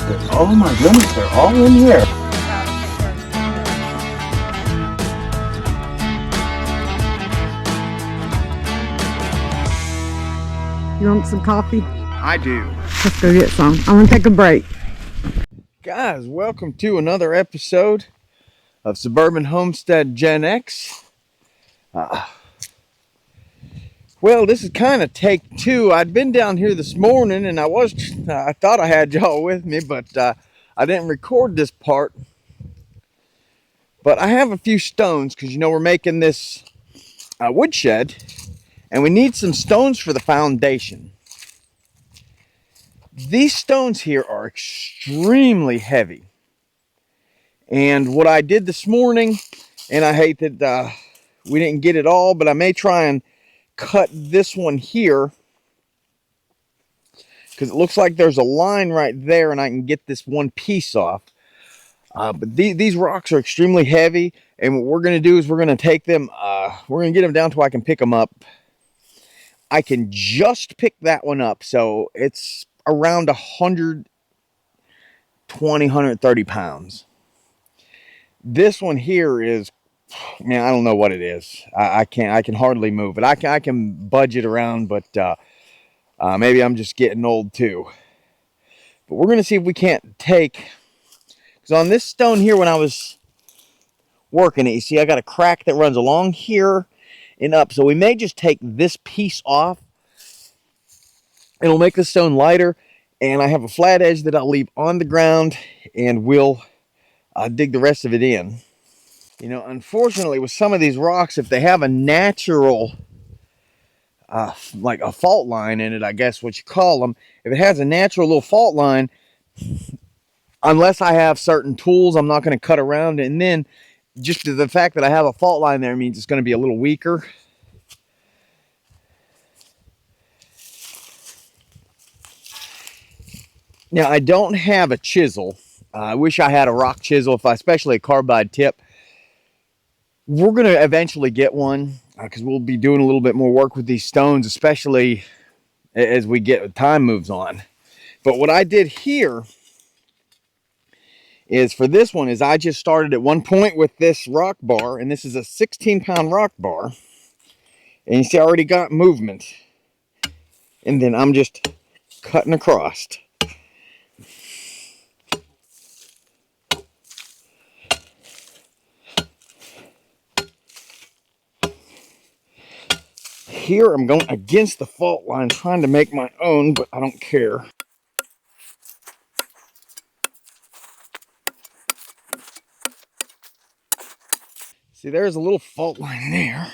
Oh my goodness, they're all in here. You want some coffee? I do. Let's go get some. I'm gonna take a break. Guys, welcome to another episode of Suburban Homestead Gen X. Well, this is kind of take two. I'd been down here this morning and I thought I had y'all with me, but I didn't record this part. But I have a few stones because, you know, we're making this woodshed and we need some stones for the foundation. These stones here are extremely heavy. And what I did this morning, and I hate that we didn't get it all, but I may try and cut this one here because it looks like there's a line right there and I can get this one piece off. But these rocks are extremely heavy, and what we're going to do is we're going to take them, we're going to get them down to where I can pick them up. I can just pick that one up, so it's around 120, 130 pounds. This one here is, man, I don't know what it is. I can hardly move it. I can budge it around, but maybe I'm just getting old too. But we're going to see if we can't take, because on this stone here when I was working it, you see I got a crack that runs along here and up. So we may just take this piece off. It'll make the stone lighter, and I have a flat edge that I'll leave on the ground, and we'll dig the rest of it in. You know, unfortunately, with some of these rocks, if they have a natural, like a fault line in it, I guess what you call them, if it has a natural little fault line, unless I have certain tools, I'm not going to cut around it. And then just the fact that I have a fault line there means it's going to be a little weaker. Now, I don't have a chisel. I wish I had a rock chisel, especially a carbide tip. We're going to eventually get one because we'll be doing a little bit more work with these stones, especially as time moves on. But what I did here is for this one is I just started at one point with this rock bar, and this is a 16-pound rock bar. And you see I already got movement. And then I'm just cutting across. Here I'm going against the fault line trying to make my own, but I don't care. See, there's a little fault line there.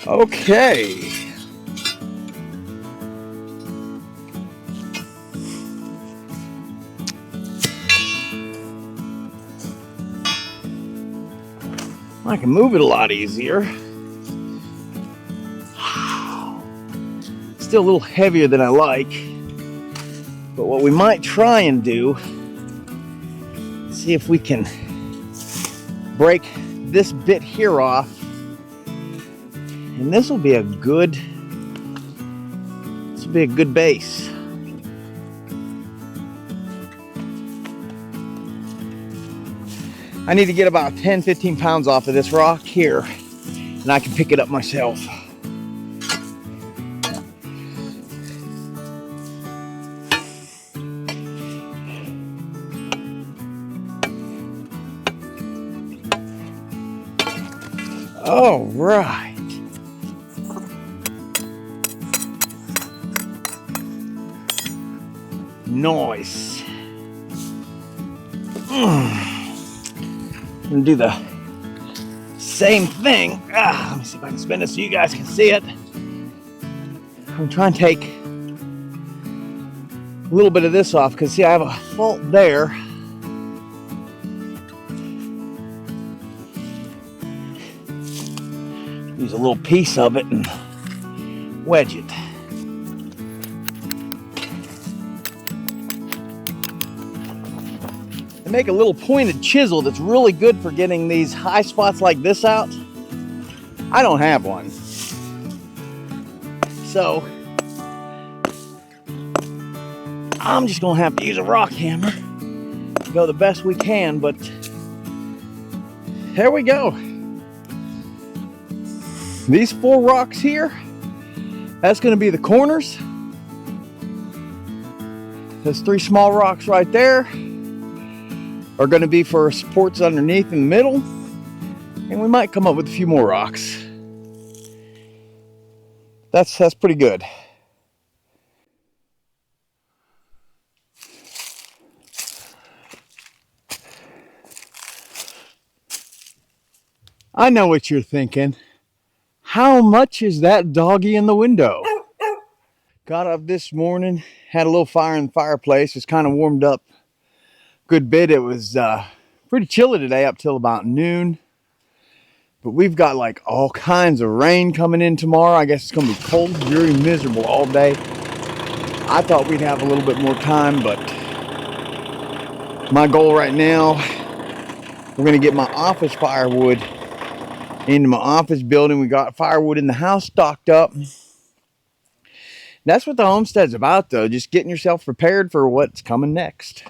Okay. I can move it a lot easier. Still a little heavier than I like. But what we might try and do, see if we can break this bit here off. And this will be a good base. I need to get about 10-15 pounds off of this rock here, and I can pick it up myself. All right. Nice. I'm gonna do the same thing. Let me see if I can spin it so you guys can see it. I'm trying to take a little bit of this off because see I have a fault there. Use a little piece of it and wedge it. Make a little pointed chisel that's really good for getting these high spots like this out. I don't have one. So I'm just gonna have to use a rock hammer. Go the best we can, but here we go. These 4 rocks here, that's gonna be the corners. Those 3 small rocks right there are gonna be for supports underneath in the middle. And we might come up with a few more rocks. That's pretty good. I know what you're thinking. How much is that doggy in the window? Got up this morning, had a little fire in the fireplace. It's kind of warmed up a good bit. It was pretty chilly today up till about noon. But we've got like all kinds of rain coming in tomorrow. I guess it's going to be cold, dreary, miserable all day. I thought we'd have a little bit more time, but my goal right now, we're going to get my office firewood into my office building. We got firewood in the house stocked up. That's what the homestead's about, though, just getting yourself prepared for what's coming next.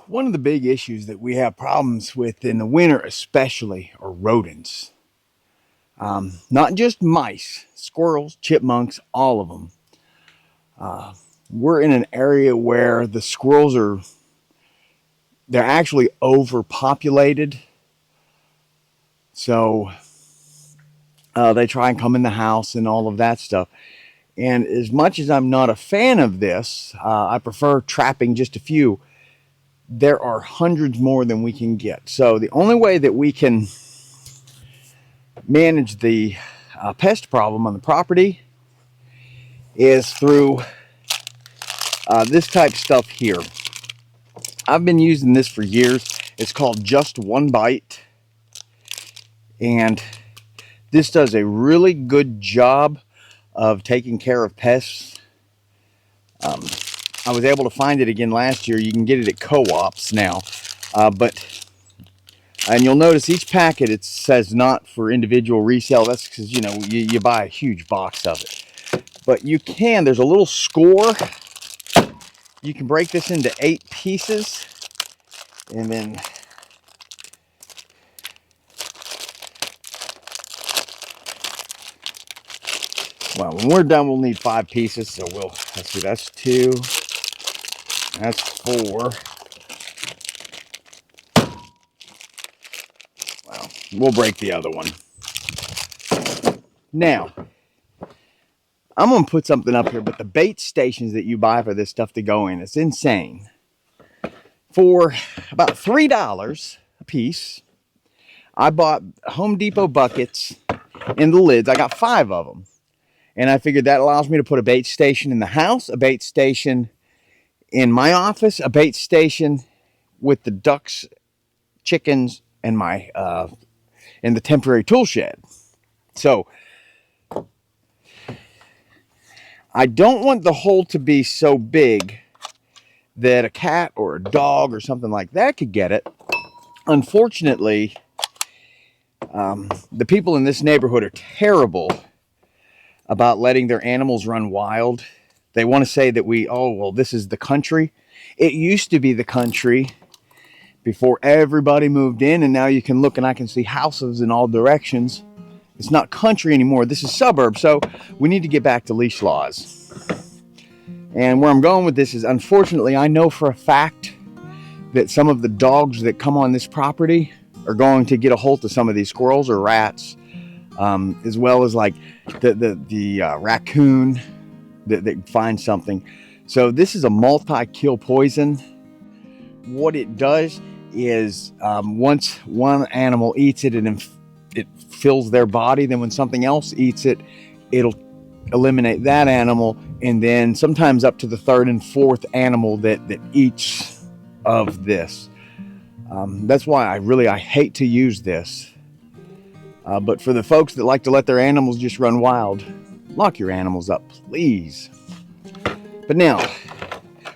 One of the big issues that we have problems with in the winter especially are rodents. Not just mice, squirrels, chipmunks, all of them. We're in an area where the squirrels they're actually overpopulated. So they try and come in the house and all of that stuff. And as much as I'm not a fan of this, I prefer trapping just a few. There are hundreds more than we can get. So the only way that we can manage the pest problem on the property is through this type of stuff here. I've been using this for years. It's called Just One Bite. And this does a really good job of taking care of pests. I was able to find it again last year. You can get it at co-ops now. And you'll notice each packet, it says not for individual resale. That's because, you know, you buy a huge box of it. But you can, there's a little score. You can break this into 8 pieces. And then well, when we're done, we'll need 5 pieces. So let's see, that's 2. That's 4. Well, we'll break the other one. Now, I'm going to put something up here, but the bait stations that you buy for this stuff to go in, it's insane. For about $3 a piece, I bought Home Depot buckets and the lids. I got 5 of them. And I figured that allows me to put a bait station in the house, a bait station in my office, a bait station with the ducks, chickens, and my in the temporary tool shed. So I don't want the hole to be so big that a cat or a dog or something like that could get it. Unfortunately, the people in this neighborhood are terrible about letting their animals run wild. They want to say that this is the country. It used to be the country before everybody moved in, and now you can look and I can see houses in all directions. It's not country anymore. This is suburbs, so we need to get back to leash laws. And where I'm going with this is, unfortunately, I know for a fact that some of the dogs that come on this property are going to get a hold of some of these squirrels or rats, as well as like the raccoon that finds something. So this is a multi-kill poison. What it does is once one animal eats it and it fills their body, then when something else eats it, it'll eliminate that animal, and then sometimes up to the 3rd and 4th animal that eats of this. That's why I hate to use this. But for the folks that like to let their animals just run wild, lock your animals up, please. But now,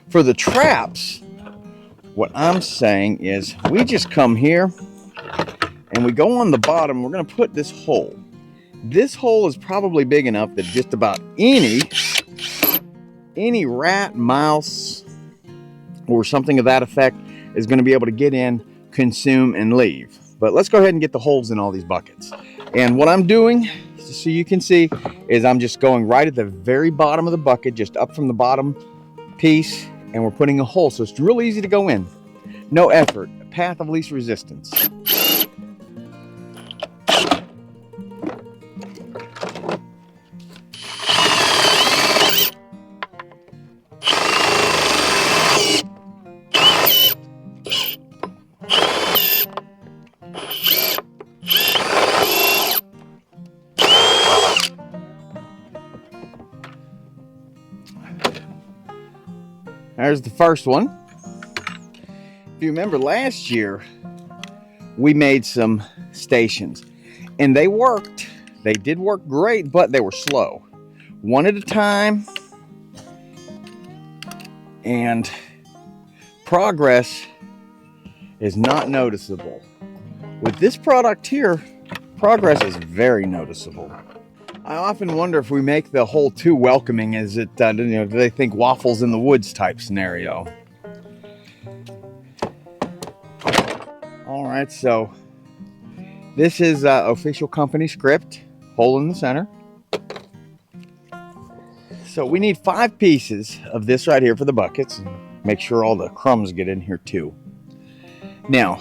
for the traps, what I'm saying is we just come here and we go on the bottom. We're going to put this hole. This hole is probably big enough that just about any rat, mouse, or something of that effect is going to be able to get in, consume, and leave. But let's go ahead and get the holes in all these buckets. And what I'm doing, just so you can see, is I'm just going right at the very bottom of the bucket, just up from the bottom piece, and we're putting a hole. So it's real easy to go in. No effort. Path of least resistance. There's the first one. If you remember last year, we made some stations and they worked. They did work great, but they were slow. One at a time. And progress is not noticeable. With this product here, progress is very noticeable. I often wonder if we make the hole too welcoming. Is it, do they think waffles in the woods type scenario? All right, so this is official company script, hole in the center. So we need 5 pieces of this right here for the buckets. Make sure all the crumbs get in here too. Now,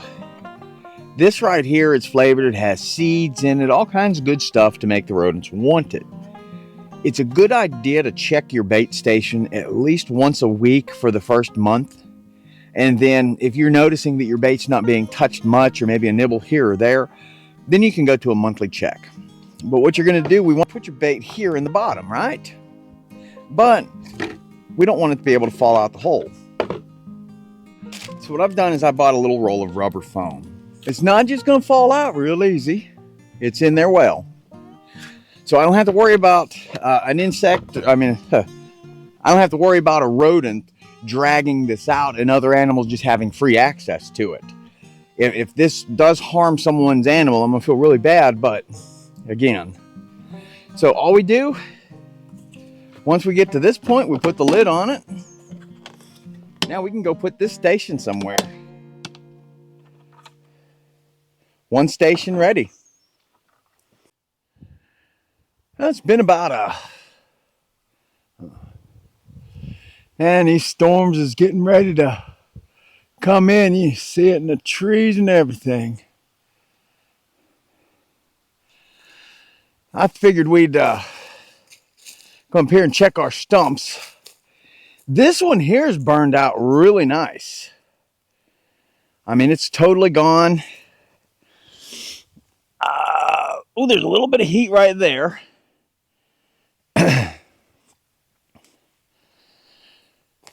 this right here, it's flavored. It has seeds in it, all kinds of good stuff to make the rodents want it. It's a good idea to check your bait station at least once a week for the first month. And then if you're noticing that your bait's not being touched much, or maybe a nibble here or there, then you can go to a monthly check. But what you're going to do, we want to put your bait here in the bottom, right? But we don't want it to be able to fall out the hole. So what I've done is I bought a little roll of rubber foam. It's not just going to fall out real easy. It's in there well. So I don't have to worry about an insect. I don't have to worry about a rodent dragging this out and other animals just having free access to it. If this does harm someone's animal, I'm going to feel really bad, but again. So all we do, once we get to this point, we put the lid on it. Now we can go put this station somewhere. One station ready. Well, it's been about and these storms is getting ready to come in. You see it in the trees and everything. I figured we'd Come up here and check our stumps. This one here is burned out really nice. I mean, it's totally gone. Oh, there's a little bit of heat right there.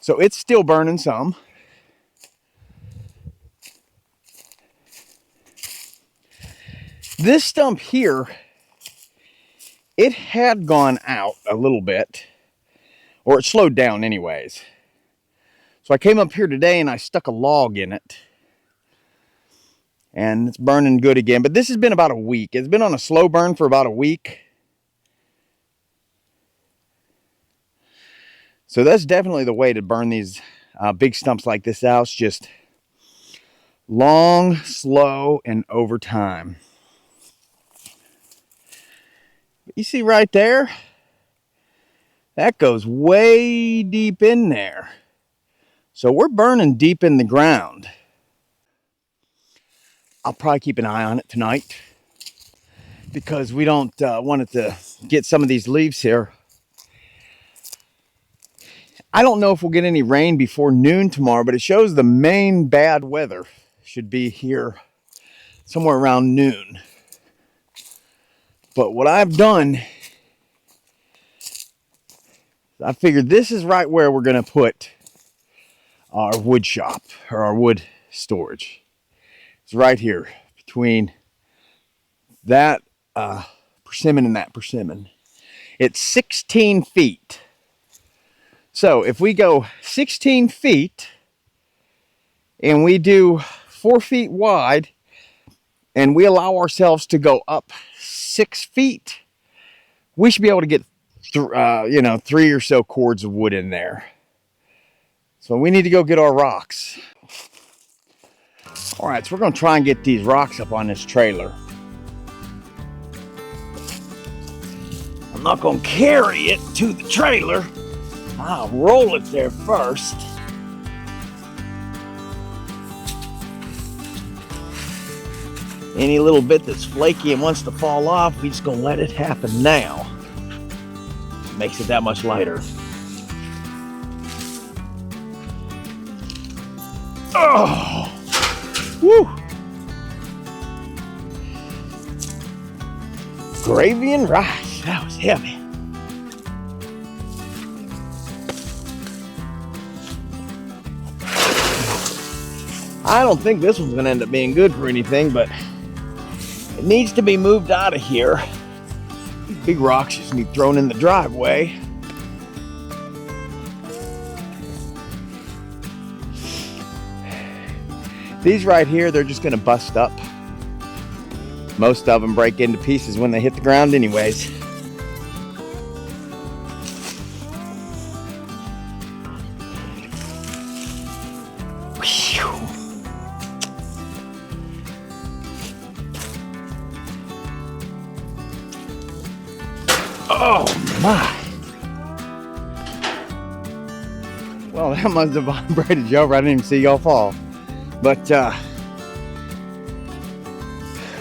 So it's still burning some. This stump here, it had gone out a little bit, or it slowed down anyways. So I came up here today and I stuck a log in it. And it's burning good again. But this has been about a week. It's been on a slow burn for about a week. So that's definitely the way to burn these big stumps like this out. It's just long, slow, and over time. You see right there? That goes way deep in there. So we're burning deep in the ground. I'll probably keep an eye on it tonight because we don't want it to get some of these leaves here. I don't know if we'll get any rain before noon tomorrow, but it shows the main bad weather should be here somewhere around noon. But what I've done, I figured this is right where we're going to put our wood shop or our wood storage. It's right here between that persimmon and that persimmon. It's 16 feet. So if we go 16 feet and we do 4 feet wide and we allow ourselves to go up 6 feet, we should be able to get 3 or so cords of wood in there. So we need to go get our rocks. All right, so we're going to try and get these rocks up on this trailer. I'm not going to carry it to the trailer. I'll roll it there first. Any little bit that's flaky and wants to fall off, we're just going to let it happen now. It makes it that much lighter. Oh! Woo! Gravy and rice. That was heavy. I don't think this one's going to end up being good for anything, but it needs to be moved out of here. These big rocks just need thrown in the driveway. These right here, they're just going to bust up. Most of them break into pieces when they hit the ground anyways. Whew. Oh my. Well, that must have vibrated you over. I didn't even see y'all fall. But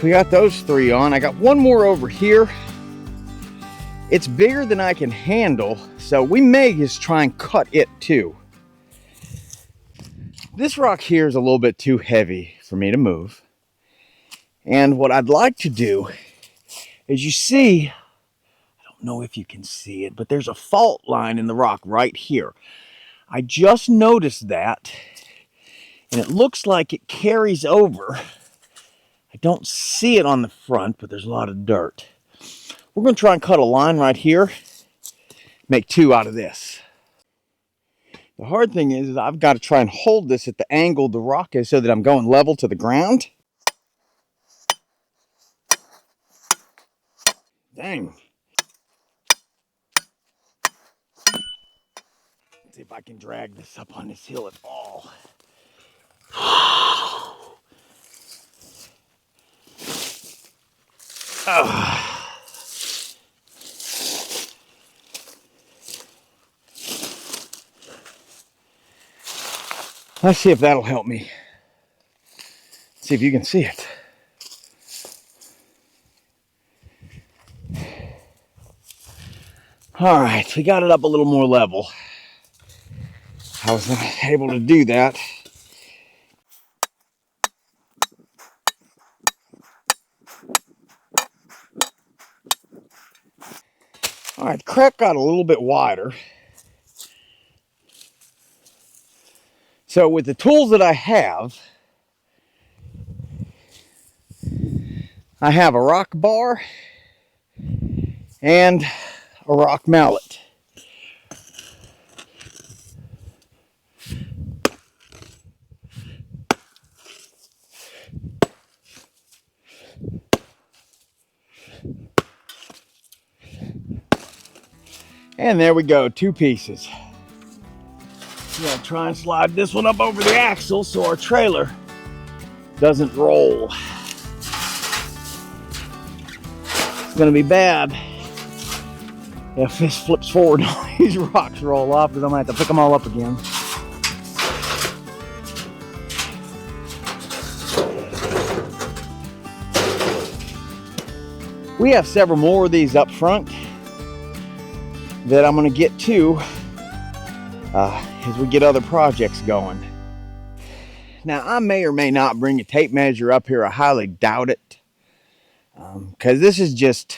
we got those 3 on. I got one more over here. It's bigger than I can handle, so we may just try and cut it too. This rock here is a little bit too heavy for me to move. And what I'd like to do is, you see, I don't know if you can see it, but there's a fault line in the rock right here. I just noticed that. And it looks like it carries over. I don't see it on the front, but there's a lot of dirt. We're going to try and cut a line right here. Make 2 out of this. The hard thing is I've got to try and hold this at the angle the rock is so that I'm going level to the ground. Dang. Let's see if I can drag this up on this hill at all. Let's see if that'll help me. See if you can see it. All right, we got it up a little more level. I was able to do that. All right, the crack got a little bit wider. So with the tools that I have a rock bar and a rock mallet. And there we go, 2 pieces. I'm gonna try and slide this one up over the axle so our trailer doesn't roll. It's gonna be bad if this flips forward and all these rocks roll off, because I'm gonna have to pick them all up again. We have several more of these up front that I'm gonna get to as we get other projects going. Now, I may or may not bring a tape measure up here. I highly doubt it, because this is just,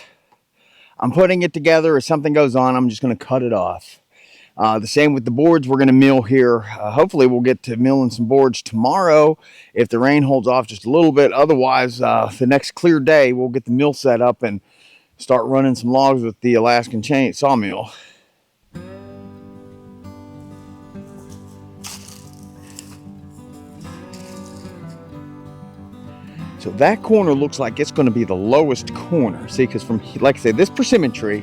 I'm putting it together. If something goes on, I'm just going to cut it off. The same with the boards we're going to mill here. Hopefully we'll get to milling some boards tomorrow if the rain holds off just a little bit. Otherwise, the next clear day, we'll get the mill set up and start running some logs with the Alaskan chain sawmill. So that corner looks like it's going to be the lowest corner. See, because from, like I said, this persimmon tree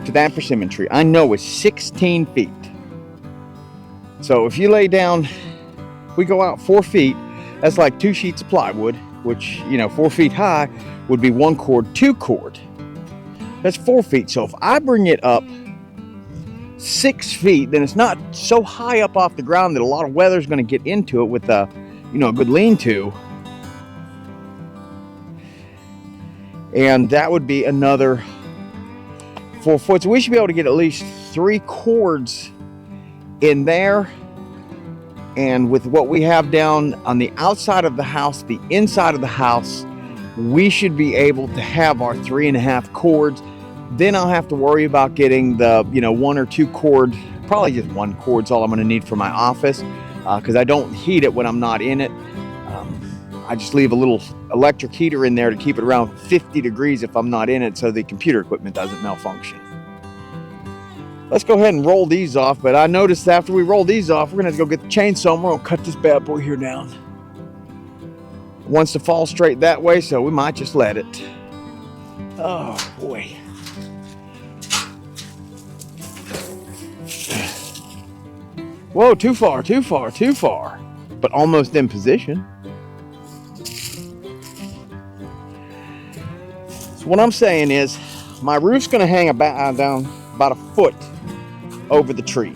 to that persimmon tree, I know is 16 feet. So if you lay down, we go out 4 feet, that's like 2 sheets of plywood, which, you know, 4 feet high would be 1 cord, 2 cord. That's 4 feet. So if I bring it up 6 feet, then it's not so high up off the ground that a lot of weather's going to get into it with a, you know, a good lean-to. And that would be another 4 foot. So we should be able to get at least 3 cords in there. And with what we have down on the outside of the house, the inside of the house, we should be able to have our 3.5 cords. Then I'll have to worry about getting the, you know, 1 or 2 cord, probably just 1 cord's all I'm going to need for my office, because I don't heat it when I'm not in it. I just leave a little electric heater in there to keep it around 50 degrees if I'm not in it, so the computer equipment doesn't malfunction. Let's go ahead and roll these off, but I noticed after we roll these off, we're gonna have to go get the chainsaw and we're gonna cut this bad boy here down. It wants to fall straight that way, so we might just let it. Oh boy. Whoa, too far, too far, too far. But almost in position. So what I'm saying is, my roof's going to hang down about 1 foot over the tree,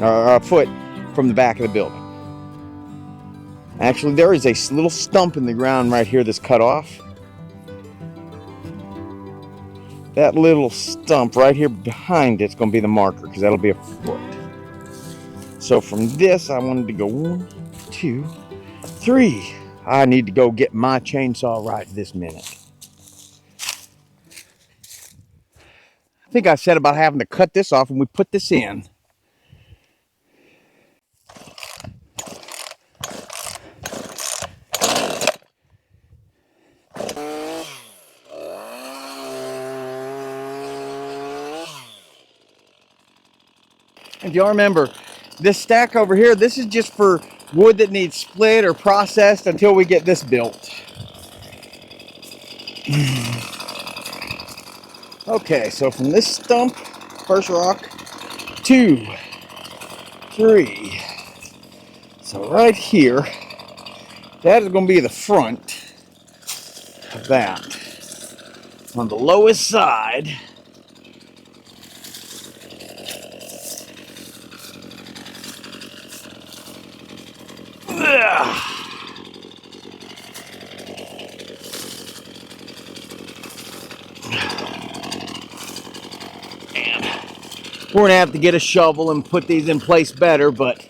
or 1 foot from the back of the building. Actually, there is a little stump in the ground right here that's cut off. That little stump right here behind it's going to be the marker, because that'll be 1 foot. So from this, I wanted to go 1, 2, 3. I need to go get my chainsaw right this minute. I think I said about having to cut this off when we put this in. If y'all remember, this stack over here, this is just for wood that needs split or processed until we get this built. Okay, so from this stump, first rock, 2, 3. So right here, that is going to be the front of that. On the lowest side, We're gonna have to get a shovel and put these in place better, but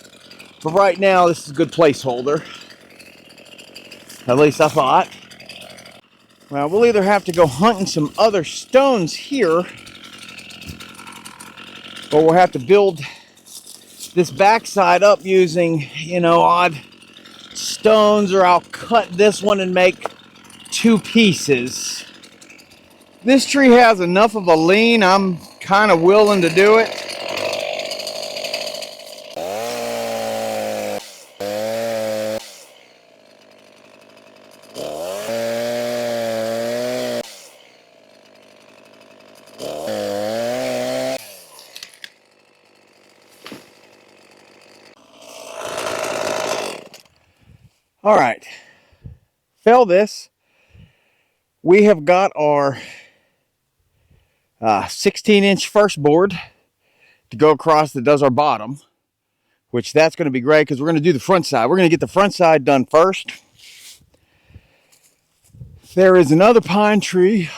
for right now, this is a good placeholder. At least I thought. Well, we'll either have to go hunting some other stones here, or we'll have to build this backside up using, odd stones, or I'll cut this one and make two pieces. This tree has enough of a lean, I'm kind of willing to do it. All right, fell this. We have got our 16-inch first board to go across that does our bottom, which that's going to be great because we're going to do the front side. We're going to get the front side done first. There is another pine tree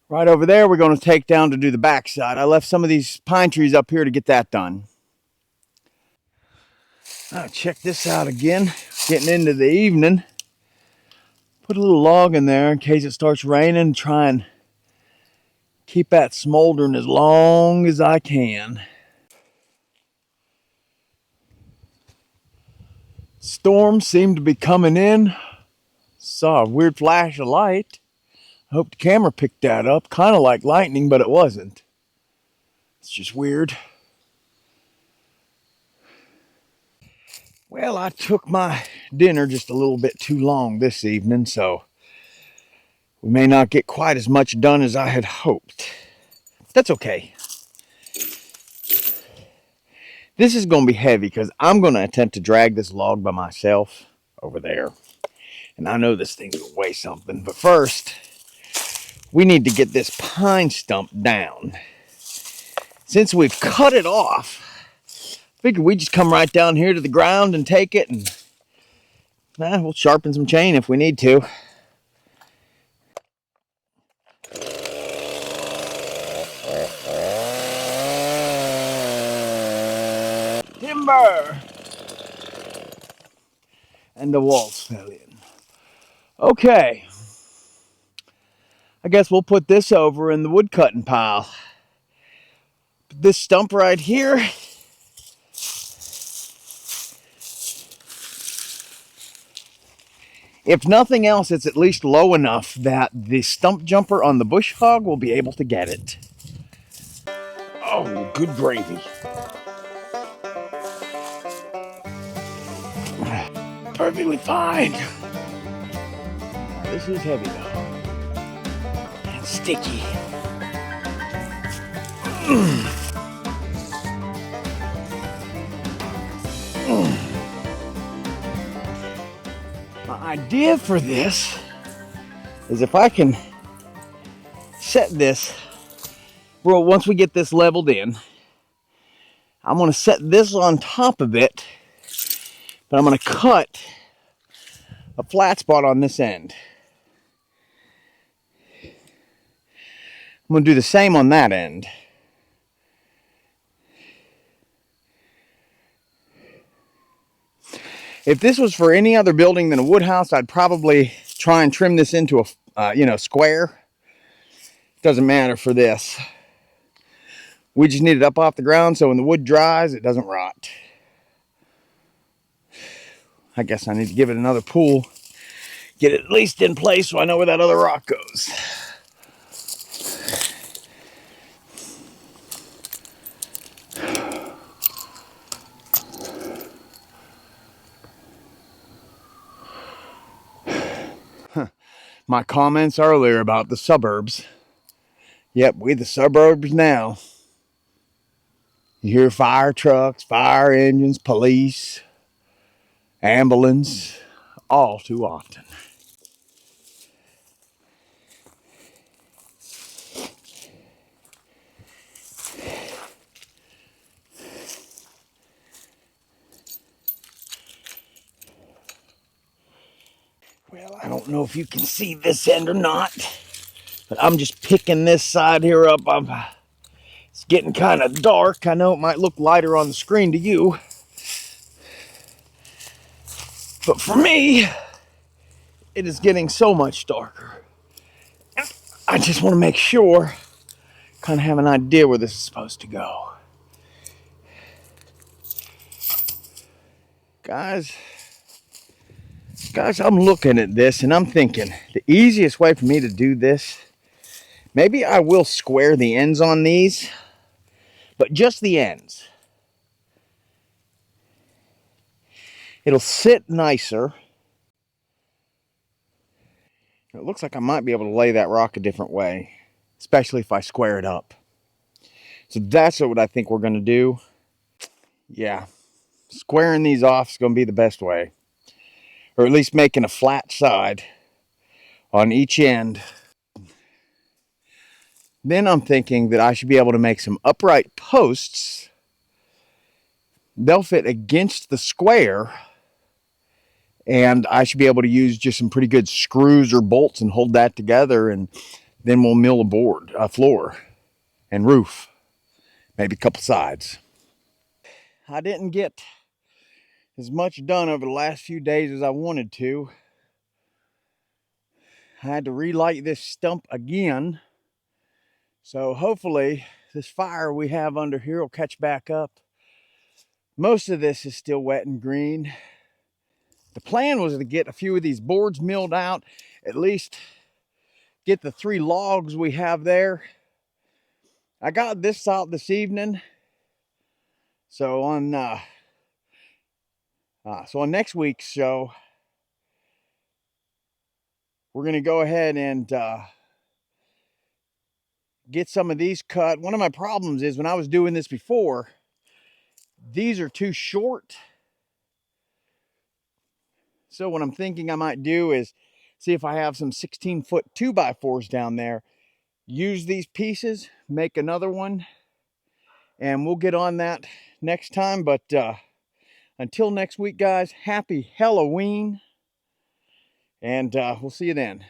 right over there we're going to take down to do the back side. I left some of these pine trees up here to get that done. Now check this out again. Getting into the evening. Put a little log in there in case it starts raining. Try and keep that smoldering as long as I can. Storms seem to be coming in. Saw a weird flash of light. I hope the camera picked that up. Kind of like lightning, but it wasn't. It's just weird. Well, I took my dinner just a little bit too long this evening, so we may not get quite as much done as I had hoped. That's okay. This is going to be heavy because I'm going to attempt to drag this log by myself over there. And I know this thing's going to weigh something, but first, we need to get this pine stump down. Since we've cut it off, figured we just come right down here to the ground and take it, and we'll sharpen some chain if we need to. Timber! And the walls fell in. Okay. I guess we'll put this over in the wood cutting pile. This stump right here, if nothing else, it's at least low enough that the stump jumper on the bush hog will be able to get it. Oh, good gravy. Perfectly fine. This is heavy though. And sticky. My idea for this is if I can set this, well, once we get this leveled in, I'm going to set this on top of it, but I'm going to cut a flat spot on this end. I'm going to do the same on that end. If this was for any other building than a wood house, I'd probably try and trim this into a, square. Doesn't matter for this. We just need it up off the ground so when the wood dries, it doesn't rot. I guess I need to give it another pull. Get it at least in place so I know where that other rock goes. My comments earlier about the suburbs. Yep, we the suburbs now. You hear fire trucks, fire engines, police, ambulance, all too often. Well, I don't know if you can see this end or not, but I'm just picking this side here up. It's getting kind of dark. I know it might look lighter on the screen to you, but for me, it is getting so much darker. I just want to make sure, kind of have an idea where this is supposed to go. Guys, I'm looking at this and I'm thinking the easiest way for me to do this, maybe I will square the ends on these, but just the ends. It'll sit nicer. It looks like I might be able to lay that rock a different way, especially if I square it up. So that's what I think we're going to do. Yeah, squaring these off is going to be the best way. Or at least making a flat side on each end. Then I'm thinking that I should be able to make some upright posts. They'll fit against the square. And I should be able to use just some pretty good screws or bolts and hold that together. And then we'll mill a floor and roof. Maybe a couple sides. I didn't get as much done over the last few days as I wanted to. I had to relight this stump again. So hopefully this fire we have under here will catch back up. Most of this is still wet and green. The plan was to get a few of these boards milled out, at least get the 3 logs we have there. I got this out this evening. So on next week's show, we're going to go ahead and get some of these cut. One of my problems is when I was doing this before, these are too short. So what I'm thinking I might do is see if I have some 16-foot 2x4s down there. Use these pieces, make another one, and we'll get on that next time. But until next week, guys, happy Halloween, and we'll see you then.